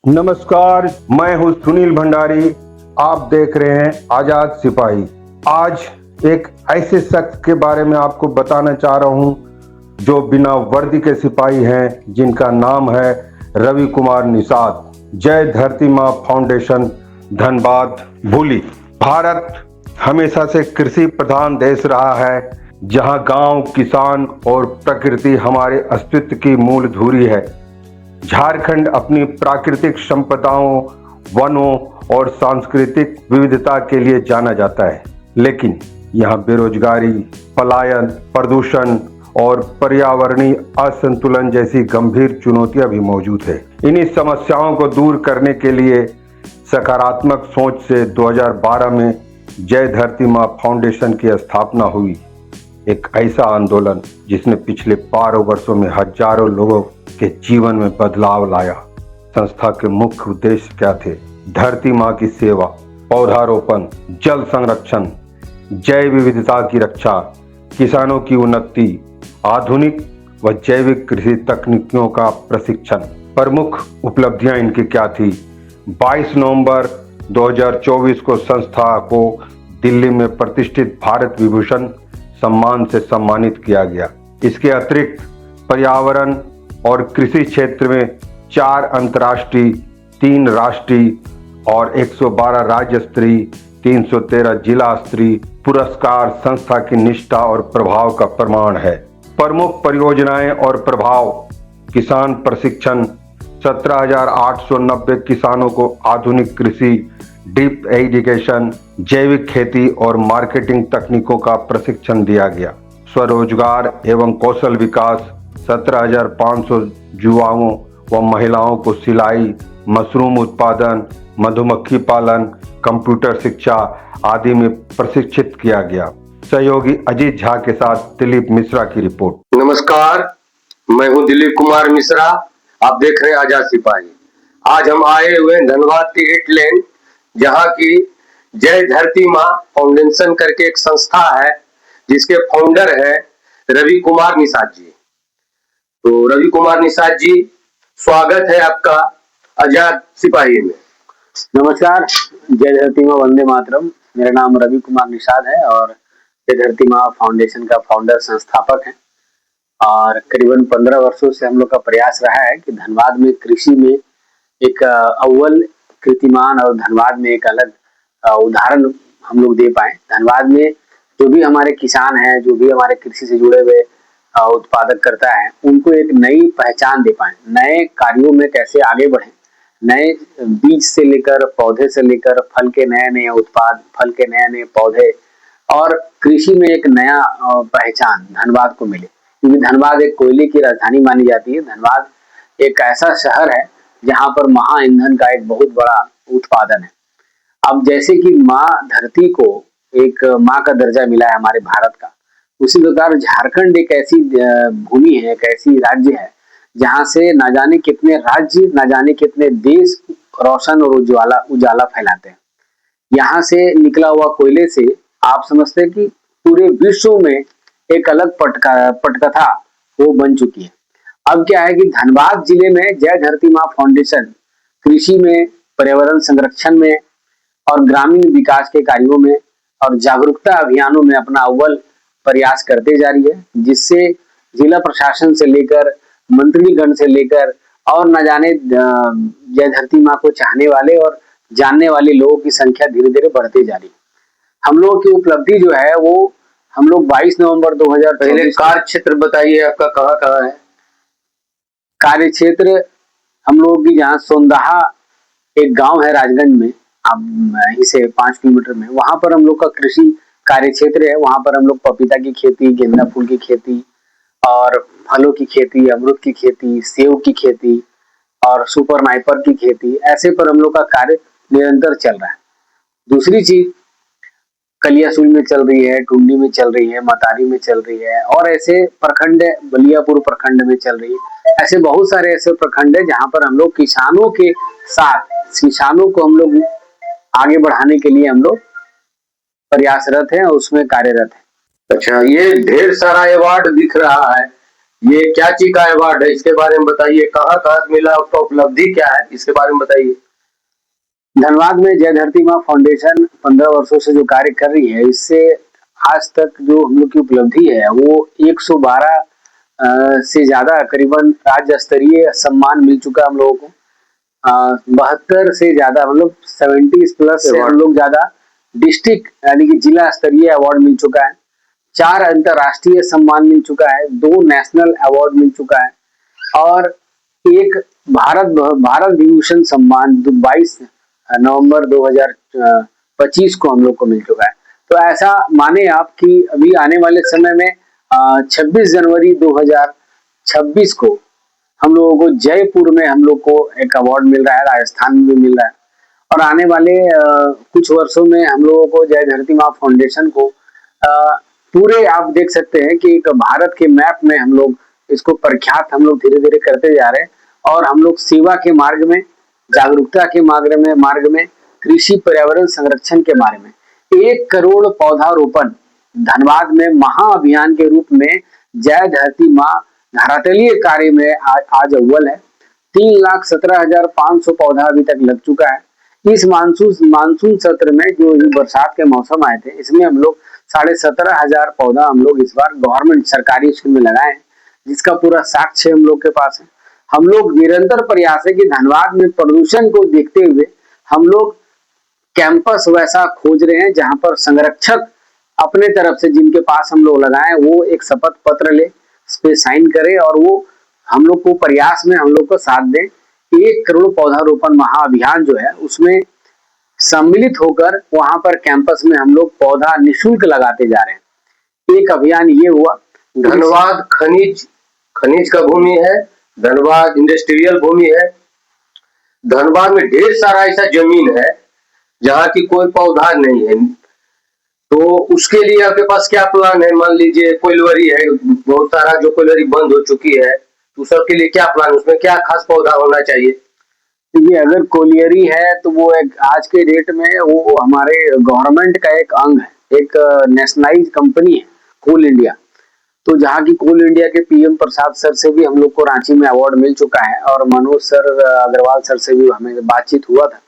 नमस्कार, मैं हूं सुनील भंडारी। आप देख रहे हैं आजाद सिपाही। आज एक ऐसे शख्स के बारे में आपको बताना चाह रहा हूं जो बिना वर्दी के सिपाही हैं, जिनका नाम है रवि कुमार निषाद। जय धरती माँ फाउंडेशन, धनबाद, भूली। भारत हमेशा से कृषि प्रधान देश रहा है, जहां गांव, किसान और प्रकृति हमारे अस्तित्व की मूल धुरी है। झारखंड अपनी प्राकृतिक संपदाओं, वनों और सांस्कृतिक विविधता के लिए जाना जाता है, लेकिन यहाँ बेरोजगारी, पलायन, प्रदूषण और पर्यावरणीय असंतुलन जैसी गंभीर चुनौतियां भी मौजूद है। इन्हीं समस्याओं को दूर करने के लिए सकारात्मक सोच से 2012 में जय धरती माँ फाउंडेशन की स्थापना हुई। एक ऐसा आंदोलन जिसने पिछले 12 वर्षों में हजारों लोगों के जीवन में बदलाव लाया। संस्था के मुख्य उद्देश्य क्या थे? धरती माँ की सेवा, पौधारोपण, जल संरक्षण, जैव विविधता की रक्षा, किसानों की उन्नति, आधुनिक व जैविक कृषि तकनीकों का प्रशिक्षण। प्रमुख उपलब्धियां इनकी क्या थी? 22 नवंबर 2024 को संस्था को दिल्ली में प्रतिष्ठित भारत विभूषण सम्मान से सम्मानित किया गया। इसके अतिरिक्त पर्यावरण और कृषि क्षेत्र में 4 अंतर्राष्ट्रीय, 3 राष्ट्रीय और 112 राज्य स्तरीय, 313 जिला स्तरीय पुरस्कार संस्था की निष्ठा और प्रभाव का प्रमाण है। प्रमुख परियोजनाएं और प्रभाव: किसान प्रशिक्षण, 17,890 किसानों को आधुनिक कृषि, ड्रिप इरिगेशन, जैविक खेती और मार्केटिंग तकनीकों का प्रशिक्षण दिया गया। स्वरोजगार एवं कौशल विकास, 17,500 युवाओं व महिलाओं को सिलाई, मशरूम उत्पादन, मधुमक्खी पालन, कंप्यूटर शिक्षा आदि में प्रशिक्षित किया गया। सहयोगी अजीत झा के साथ दिलीप मिश्रा की रिपोर्ट। नमस्कार, मैं हूं दिलीप कुमार मिश्रा। आप देख रहे हैं आजाद सिपाही। आज हम आए हुए धनबाद की 8 लेन, जहां की जय धरती माँ फाउंडेशन करके एक संस्था है, जिसके फाउंडर है रवि कुमार निषाद जी। तो रवि कुमार निषाद जी, स्वागत है आपका आजाद सिपाही में। नमस्कार, जय धरती माँ, वंदे मातरम। मेरा नाम रवि कुमार निषाद है और जय धरती माँ फाउंडेशन का फाउंडर संस्थापक है। और करीबन 15 वर्षों से हम लोग का प्रयास रहा है कि धनबाद में कृषि में एक अव्वल कीर्तिमान और धनबाद में एक अलग उदाहरण हम लोग दे पाए। धनबाद में जो भी हमारे किसान हैं, जो भी हमारे कृषि से जुड़े हुए उत्पादक करता है, उनको एक नई पहचान दे पाए, नए कार्यों में कैसे आगे बढ़े, नए बीज से लेकर, पौधे से लेकर, फल के नए नए उत्पाद, फल के नए नए पौधे और कृषि में एक नया पहचान धनबाद को मिले। क्योंकि धनबाद एक कोयले की राजधानी मानी जाती है। धनबाद एक ऐसा शहर है जहाँ पर महा ईंधन का एक बहुत बड़ा उत्पादन है। अब जैसे कि माँ धरती को एक माँ का दर्जा मिला है हमारे भारत का, उसी प्रकार झारखंड एक ऐसी भूमि है, एक ऐसी राज्य है जहाँ से ना जाने कितने राज्य, ना जाने कितने देश रोशन और उजाला फैलाते हैं। यहाँ से निकला हुआ कोयले से आप समझते हैं कि पूरे विश्व में एक अलग पटकथा वो बन चुकी है। अब क्या है कि धनबाद जिले में जय धरती माँ फाउंडेशन कृषि में, पर्यावरण संरक्षण में और ग्रामीण विकास के कार्यों में और जागरूकता अभियानों में अपना अव्वल प्रयास करते जा रही है, जिससे जिला प्रशासन से लेकर, मंत्रीगण से लेकर और न जाने जय धरती माँ को चाहने वाले और जानने वाले लोगों की संख्या धीरे धीरे बढ़ती जा रही है। हम लोगों की उपलब्धि जो है वो हम लोग 22 नवंबर 2000 पहले कार्य क्षेत्र बताइए, आपका कहाँ है कार्य क्षेत्र? हम लोग की जहाँ सोंदाहा एक गांव है राजगंज में, अब यहीं से 5 किलोमीटर में, वहां पर हम लोग का कृषि कार्य क्षेत्र है। वहां पर हम लोग पपीता की खेती, गेंदा फूल की खेती और फलों की खेती, अमरूद की खेती, सेब की खेती और सुपर नाइपर की खेती, ऐसे पर हम लोग का कार्य निरंतर चल रहा है। दूसरी चीज कलियासुल में चल रही है, टुंडी में चल रही है, मतारी में चल रही है और ऐसे प्रखंड, बलियापुर प्रखंड में चल रही है। ऐसे बहुत सारे ऐसे प्रखंड है जहाँ पर हम लोग किसानों के साथ, किसानों को हम लोग आगे बढ़ाने के लिए हम लोग प्रयासरत हैं और उसमें कार्यरत है। अच्छा, ये ढेर सारा अवार्ड दिख रहा है, ये क्या चीज का अवार्ड है, इसके बारे में बताइए। कहाँ कहाँ मिला, उसका उपलब्धि क्या है, इसके बारे में बताइए। धनबाद में जय धरती माँ फाउंडेशन 15 वर्षों से जो कार्य कर रही है, इससे आज तक जो हम लोग की उपलब्धि है वो 112 से ज्यादा करीबन राज्य स्तरीय सम्मान मिल चुका है हम लोगों को। 72 से ज्यादा मतलब 70 प्लस से हम लोग ज्यादा डिस्ट्रिक्ट यानी कि जिला स्तरीय अवार्ड मिल चुका है। 4 अंतरराष्ट्रीय सम्मान मिल चुका है, 2 नेशनल अवार्ड मिल चुका है और एक भारत विभूषण सम्मान 22 नवंबर 2025 को हम लोग को मिल चुका है। तो ऐसा माने आप कि अभी आने वाले समय में 26 जनवरी 2026 को हम लोगों को जयपुर में हम लोग को एक अवार्ड मिल रहा है, राजस्थान में भी मिल रहा है और आने वाले कुछ वर्षों में हम लोगों को जय धरती माँ फाउंडेशन को पूरे आप देख सकते हैं कि एक भारत के मैप में हम लोग इसको प्रख्यात हम लोग धीरे धीरे करते जा रहे हैं और हम लोग सेवा के मार्ग में, जागरूकता के मार्ग में कृषि पर्यावरण संरक्षण के बारे में 1 करोड़ पौधारोपण धनबाद में महाअभियान के रूप में जय धरती माँ धरातलीय कार्य में आज अव्वल है। 3,17,500 पौधा अभी तक लग चुका है। इस मानसून सत्र में जो बरसात के मौसम आए थे, इसमें हम लोग 17,500 पौधा हम लोग इस बार गवर्नमेंट सरकारी स्कूल में लगाए हैं, जिसका पूरा साक्ष्य हम लोग के पास है। हम लोग निरंतर प्रयास है कि धनबाद में प्रदूषण को देखते हुए हम लोग कैंपस वैसा खोज रहे हैं जहां पर संरक्षक अपने तरफ से जिनके पास हम लोग लगाए वो एक शपथ पत्र ले, इस पे साइन करे और वो हम लोग को प्रयास में हम लोग को साथ दे। 1 करोड़ पौधारोपण महाअभियान जो है उसमें सम्मिलित होकर वहां पर कैंपस में हम लोग पौधा निःशुल्क लगाते जा रहे हैं। एक अभियान ये हुआ। धनबाद खनिज का भूमि है, धनबाद इंडस्ट्रियल भूमि है। धनबाद में ढेर सारा ऐसा जमीन है जहाँ की कोई पौधा नहीं है, तो उसके लिए आपके पास क्या प्लान है? मान लीजिए कोयलवरी है, बहुत सारा जो कोयलवरी बंद हो चुकी है, तो सबके लिए क्या प्लान, उसमें क्या खास पौधा होना चाहिए? देखिए, अगर कोलियरी है तो वो एक आज के डेट में वो हमारे गवर्नमेंट का एक अंग है, एक नेशनलाइज कंपनी है कोल इंडिया। तो जहाँ की कोल इंडिया के पीएम प्रसाद सर से भी हम लोग को रांची में अवार्ड मिल चुका है और मनोज सर अग्रवाल सर से भी हमें बातचीत हुआ था।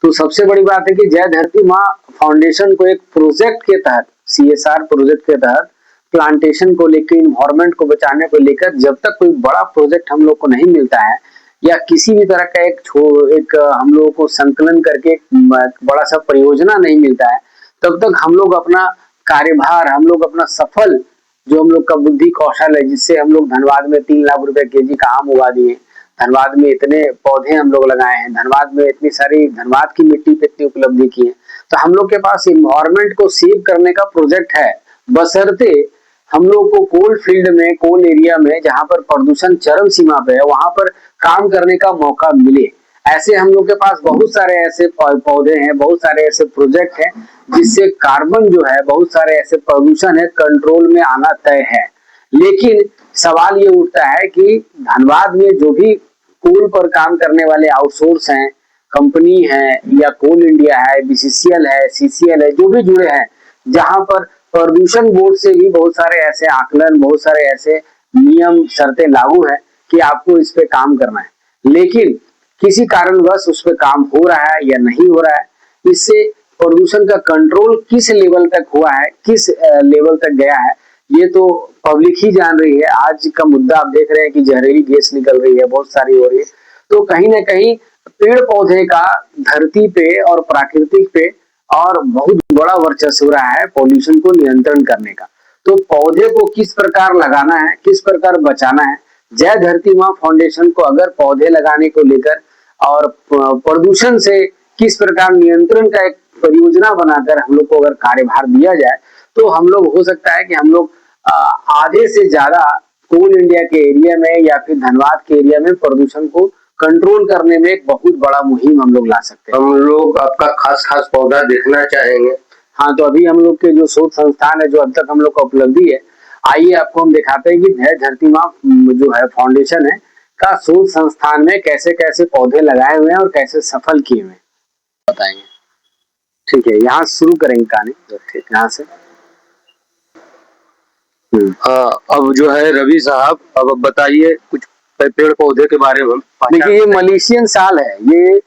तो सबसे बड़ी बात है कि जय धरती माँ फाउंडेशन को एक प्रोजेक्ट के तहत, CSR प्रोजेक्ट के तहत प्लांटेशन को लेकर, इन्वायरमेंट को बचाने को लेकर जब तक कोई बड़ा प्रोजेक्ट हम लोग को नहीं मिलता है या किसी भी तरह का एक हम लोगों को संकलन करके एक बड़ा सा परियोजना नहीं मिलता है, तब तक हम लोग अपना कार्यभार, हम लोग अपना सफल जो हम लोग का बुद्धि कौशल है, जिससे हम लोग धनबाद में 3 लाख रुपए केजी का आम उगा दिए, धनबाद में इतने पौधे हम लोग लगाए हैं, धनबाद में इतनी सारी धनबाद की मिट्टी पे इतनी उपलब्धि की है। तो हम लोग के पास इन्वायरमेंट को सेव करने का प्रोजेक्ट है, बशर्ते हम लोग को कोल फील्ड में, कोल एरिया में जहां पर प्रदूषण चरम सीमा पे है वहां पर काम करने का मौका मिले। ऐसे हम लोग के पास बहुत सारे ऐसे पौधे हैं, बहुत सारे ऐसे प्रोजेक्ट हैं जिससे कार्बन जो है, बहुत सारे ऐसे प्रदूषण है कंट्रोल में आना तय है। लेकिन सवाल ये उठता है कि धनबाद में जो भी कोल पर काम करने वाले आउटसोर्स हैं, कंपनी है या कोल इंडिया है, BCCL है, CCL है, जो भी जुड़े हैं, जहां पर प्रदूषण बोर्ड से भी बहुत सारे ऐसे आकलन, बहुत सारे ऐसे नियम शर्तें लागू है कि आपको इस पे काम करना है, लेकिन किसी कारणवश उस पर काम हो रहा है या नहीं हो रहा है, इससे प्रदूषण का कंट्रोल किस लेवल तक हुआ है, किस लेवल तक गया है, ये तो पब्लिक ही जान रही है। आज का मुद्दा आप देख रहे हैं कि जहरीली गैस निकल रही है, बहुत सारी हो रही है। तो कहीं ना कहीं पेड़ पौधे का धरती पे और प्राकृतिक पे और बहुत बड़ा वर्चस्व रहा है पॉल्यूशन को नियंत्रण करने का। तो पौधे को किस प्रकार लगाना है, किस प्रकार बचाना है, जय धरती माँ फाउंडेशन को अगर पौधे लगाने को लेकर और प्रदूषण से किस प्रकार नियंत्रण का एक परियोजना बनाकर हम लोग को अगर कार्यभार दिया जाए, तो हम लोग हो सकता है कि हम लोग आधे से ज्यादा कोल इंडिया के एरिया में या फिर धनबाद के एरिया में प्रदूषण को कंट्रोल करने में एक बहुत बड़ा मुहिम हम लोग ला सकते हैं। हम लोग आपका खास पौधा देखना चाहेंगे। हाँ, तो अभी हम लोग के जो शोध संस्थान है, जो अब तक हम लोग का उपलब्धि है, आइए आपको हम दिखाते हैं कि जय धरती माँ जो है फाउंडेशन है का शोध संस्थान में कैसे कैसे पौधे लगाए हुए हैं और कैसे सफल किए हुए हैं, बताएंगे। ठीक है, यहाँ शुरू करेंगे कहानी। यहाँ से हाँ, अब जो है रवि साहब, अब बताइए कुछ पेड़ पौधे के बारे में। देखिए ये मलेशियन साल है, ये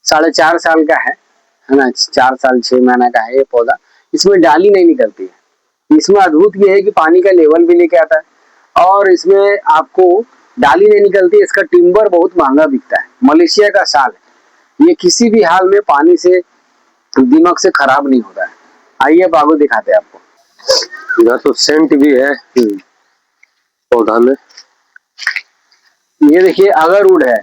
4.5 साल का है ना, 4 साल 6 महीना का है ये पौधा। इसमें डाली नहीं निकलती है। इसमें अद्भुत ये है कि पानी का लेवल भी लेके आता है और इसमें आपको डाली नहीं निकलती है। इसका टिम्बर बहुत महंगा बिकता है। मलेशिया का साल है, ये किसी भी हाल में पानी से दिमक से खराब नहीं होता है। आइए अब आगे दिखाते हैं आपको। इधर तो सेंट भी है पौधा में। ये देखिए अगरवुड है,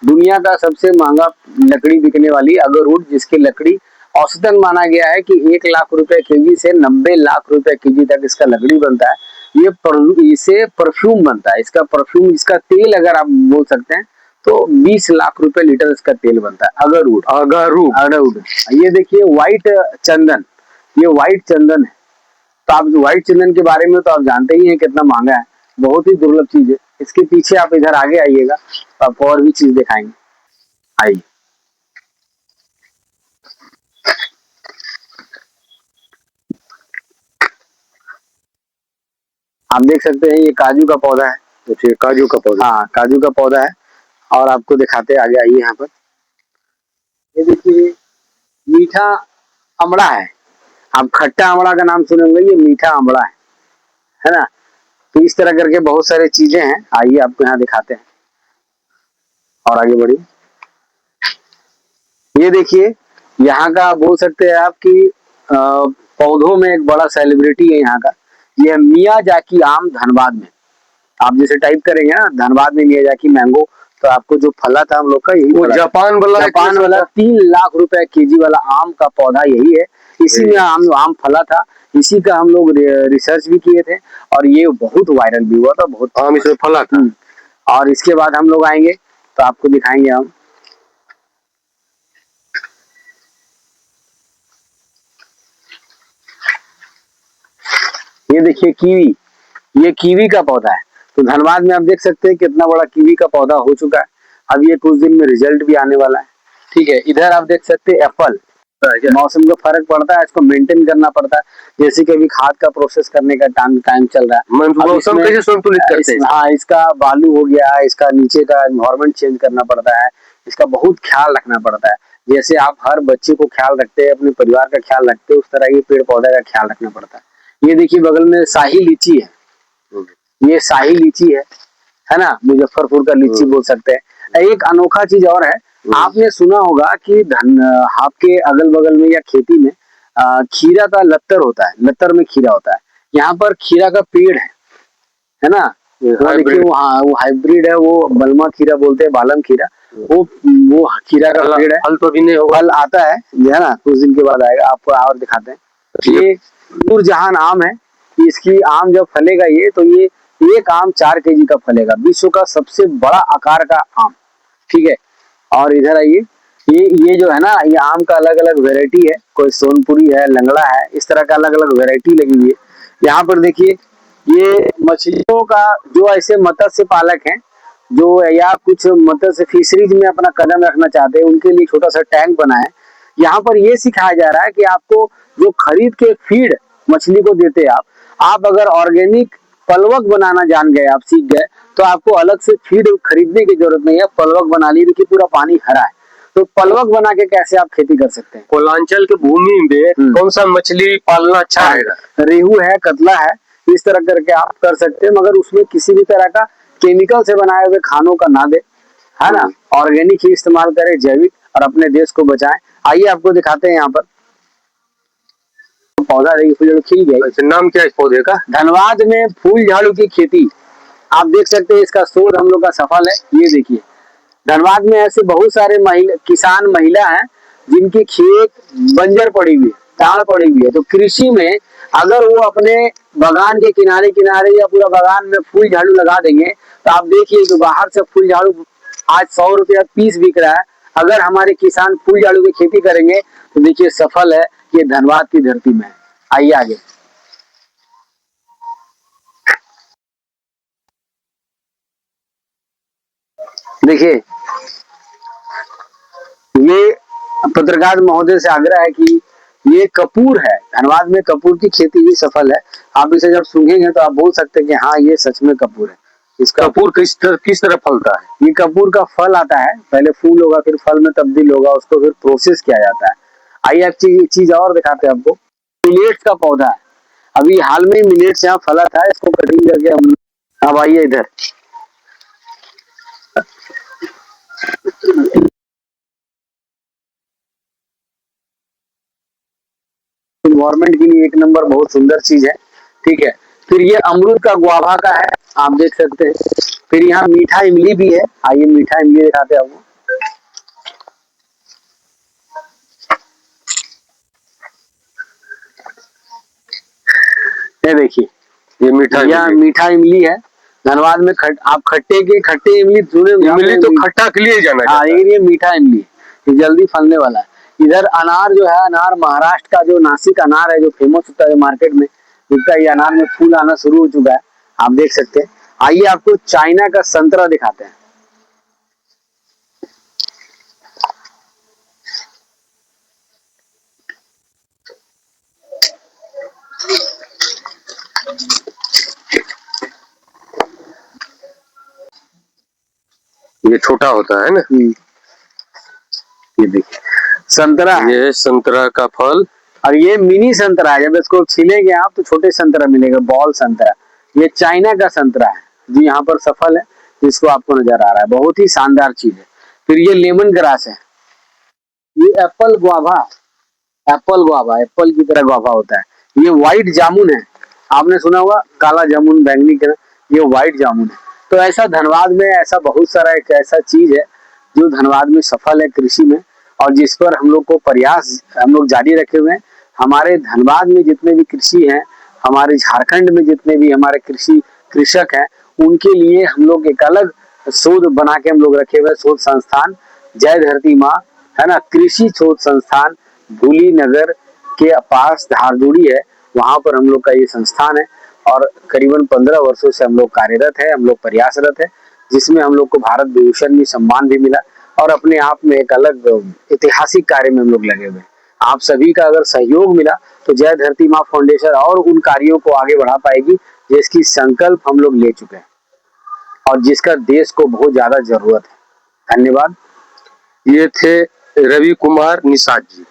दुनिया का सबसे महंगा लकड़ी बिकने वाली अगरवुड, जिसकी लकड़ी औसतन माना गया है कि 1 लाख रुपए केजी से 90 लाख रुपए केजी तक इसका लकड़ी बनता है। इसे परफ्यूम बनता है। इसका परफ्यूम, इसका तेल अगर आप बोल सकते हैं तो 20 लाख रुपए लीटर इसका तेल बनता है। Agarwood, agarwood. ये देखिए व्हाइट चंदन, ये व्हाइट चंदन है। तो आप व्हाइट चंदन के बारे में तो आप जानते ही हैं कितना महंगा है, बहुत ही दुर्लभ चीज है। इसके पीछे आप इधर आगे आइएगा तो आपको और भी चीज दिखाएंगे। आइए, आप देख सकते हैं ये काजू का पौधा है। अच्छा, काजू का पौधा। हाँ, काजू का पौधा है। और आपको दिखाते हैं, आगे आइए यहाँ पर। ये देखिए मीठा अमड़ा है। आप खट्टा अमड़ा का नाम सुने होंगे, ये मीठा अमड़ा है ना। तो इस तरह करके बहुत सारी चीजें हैं। आइए आपको यहाँ दिखाते हैं और आगे बढ़िए। ये देखिए यहाँ का बोल सकते हैं आप कि पौधों में एक बड़ा सेलिब्रिटी है यहाँ का। ये है मियाजाकी आम, धनबाद में। आप जैसे टाइप करेंगे ना धनबाद में मियाजाकी मैंगो, तो आपको जो फला था हम लोग का यही वो जापान वाला 3 लाख रुपए केजी वाला आम का पौधा यही है। इसी में आम फला था, इसी का हम लोग रिसर्च भी किए थे और ये बहुत वायरल भी हुआ था, बहुत आम इसमें फला था। और इसके बाद हम लोग आएंगे तो आपको दिखाएंगे हम। ये देखिए कीवी, ये कीवी का पौधा है। तो धनबाद में आप देख सकते हैं कितना बड़ा कीवी का पौधा हो चुका है। अब ये कुछ दिन में रिजल्ट भी आने वाला है। ठीक है, इधर आप देख सकते हैं एप्पल। मौसम का फर्क पड़ता है, इसको मेंटेन करना पड़ता है। जैसे कि अभी खाद का प्रोसेस करने का टाइम चल रहा है। मौसम कैसे संतुलित करते हैं? हाँ, इसका बालू हो गया, इसका नीचे का एनवायरमेंट चेंज करना पड़ता है, इसका बहुत ख्याल रखना पड़ता है। जैसे आप हर बच्चे को ख्याल रखते हैं, अपने परिवार का ख्याल रखते हैं, उस तरह ये पेड़ पौधे का ख्याल रखना पड़ता है। ये देखिए बगल में शाही लीची है, ये शाही लीची है ना, मुजफ्फरपुर का लीची बोल सकते हैं। एक अनोखा चीज और है, आपने सुना होगा कि आपके अगल बगल में या खेती में खीरा का लत्तर होता है, लत्तर में खीरा होता है। यहाँ पर खीरा का पेड़ है ना। देखिए वो हाइब्रिड है, वो बलमा खीरा बोलते हैं, बालम खीरा। वो खीरा का पेड़ है। फल तो भी नहीं होगा, फल आता है ना, कुछ दिन के बाद आएगा। आपको और दिखाते हैं। ये नूरजहान आम है। इसकी आम जब फलेगा ये, तो ये एक आम 4 केजी का फलेगा। विश्व का सबसे बड़ा आकार का आम। ठीक है, और इधर आइए। ये जो है ना, ये आम का अलग अलग वेराइटी है, कोई सोनपुरी है, लंगड़ा है, इस तरह का अलग अलग वेराइटी लगी हुई है। यहाँ पर देखिए ये मछलियों का, जो ऐसे मत्स्य पालक हैं जो या कुछ मत्स्य फिशरीज में अपना कदम रखना चाहते हैं, उनके लिए छोटा सा टैंक बना है। यहाँ पर ये सिखाया जा रहा है कि आपको जो खरीद के फीड मछली को देते हैं आप अगर ऑर्गेनिक पलवक बनाना जान गए, आप सीख गए, तो आपको अलग से फीड खरीदने की जरूरत नहीं है। पलवक बना ली, देखिए पूरा पानी हरा है, तो पलवक बना के कैसे आप खेती कर सकते हैं। कोलांचल की भूमि में कौन सा मछली पालना अच्छा रहेगा? रेहू है, कतला है, इस तरह करके आप कर सकते हैं, मगर उसमें किसी भी तरह का केमिकल से बनाए हुए खानों का ना दे, है ना। ऑर्गेनिक ही इस्तेमाल करें, जैविक, और अपने देश को बचाएं। आइए आपको दिखाते हैं यहाँ पर पौधा देखिए खिल गया। नाम क्या है इस पौधे का? धनबाद में फूल झाड़ू की खेती आप देख सकते हैं, इसका शोध हम लोग का सफल है। ये देखिए धनबाद में ऐसे बहुत सारे किसान महिला हैं जिनकी खेत बंजर पड़ी हुई है, ताड़ पड़ी हुई है। तो कृषि में अगर वो अपने बागान के किनारे किनारे या पूरा बागान में फूल झाड़ू लगा देंगे, तो आप देखिए जो बाहर से फूल झाड़ू आज 100 रुपया पीस बिक रहा है, अगर हमारे किसान फूल झाड़ू की खेती करेंगे तो देखिए सफल है, ये धनबाद की धरती में। आइए आगे। देखिए ये पत्रकार महोदय से आग्रह है कि ये कपूर है, धनबाद में कपूर की खेती भी सफल है। आप इसे जब सूंघेंगे तो आप बोल सकते हैं कि हाँ ये सच में कपूर है। इसका कपूर किस तरह फलता है? ये कपूर का फल आता है, पहले फूल होगा फिर फल में तब्दील होगा, उसको फिर प्रोसेस किया जाता है। आइए एक चीज और दिखाते हैं आपको। मिलेट्स का पौधा है, अभी हाल में मिलेट्स यहाँ फला था, इसको कटिंग करके हम। अब आइए इधर, इन्वायरमेंट के लिए एक नंबर बहुत सुंदर चीज है, ठीक है। फिर ये अमरूद का गुआवा का है, आप देख सकते हैं। फिर यहाँ मीठा इमली भी है, आइए मीठा इमली दिखाते हैं आपको। ये देखिए, ये मीठा इमली है। धनबाद में आप खट्टे इमली सुने? इमली तो खट्टा के लिए जाना जाता है। लेकिन ये मीठा इमली, ये जल्दी फलने वाला है। इधर अनार जो है, अनार महाराष्ट्र का जो नासिक अनार है, जो फेमस होता है मार्केट में बिकता है, ये अनार में फूल आना शुरू हो चुका है, आप देख सकते हैं। आइए आपको चाइना का संतरा दिखाते हैं। ये छोटा होता है ना? ये देखिए संतरा है, ये संतरा का फल, और ये मिनी संतरा है। जब इसको छीलेंगे आप तो छोटे संतरा मिलेगा, बॉल संतरा। ये चाइना का संतरा है जो यहाँ पर सफल है, जिसको आपको नजर आ रहा है, बहुत ही शानदार चीज है। फिर ये लेमन ग्रास है। ये एप्पल गुआवा एप्पल की तरह गुआवा होता है। ये व्हाइट जामुन है, आपने सुना होगा काला जामुन बैंगनी कलर, ये व्हाइट जामुन है। तो ऐसा धनबाद में ऐसा बहुत सारा एक ऐसा चीज है जो धनबाद में सफल है कृषि में, और जिस पर हम लोग को प्रयास हम लोग जारी रखे हुए हैं। हमारे धनबाद में जितने भी कृषि हैं, हमारे झारखंड में जितने भी हमारे कृषक हैं, उनके लिए हम लोग एक अलग शोध बना के हम लोग रखे हुए, शोध संस्थान जय धरती माँ है ना, कृषि शोध संस्थान भूली नगर के पास धारदूड़ी है, वहां पर हम लोग का ये संस्थान है। और करीबन 15 वर्षों से हम लोग कार्यरत है, हम लोग प्रयासरत है, जिसमें हम लोग को भारत विभूषण में सम्मान भी मिला, और अपने आप में एक अलग ऐतिहासिक कार्य में हम लोग लगे हुए। आप सभी का अगर सहयोग मिला तो जय धरती माँ फाउंडेशन और उन कार्यों को आगे बढ़ा पाएगी जिसकी संकल्प हम लोग ले चुके हैं और जिसका देश को बहुत ज्यादा जरूरत है। धन्यवाद। ये थे रवि कुमार निषाद जी।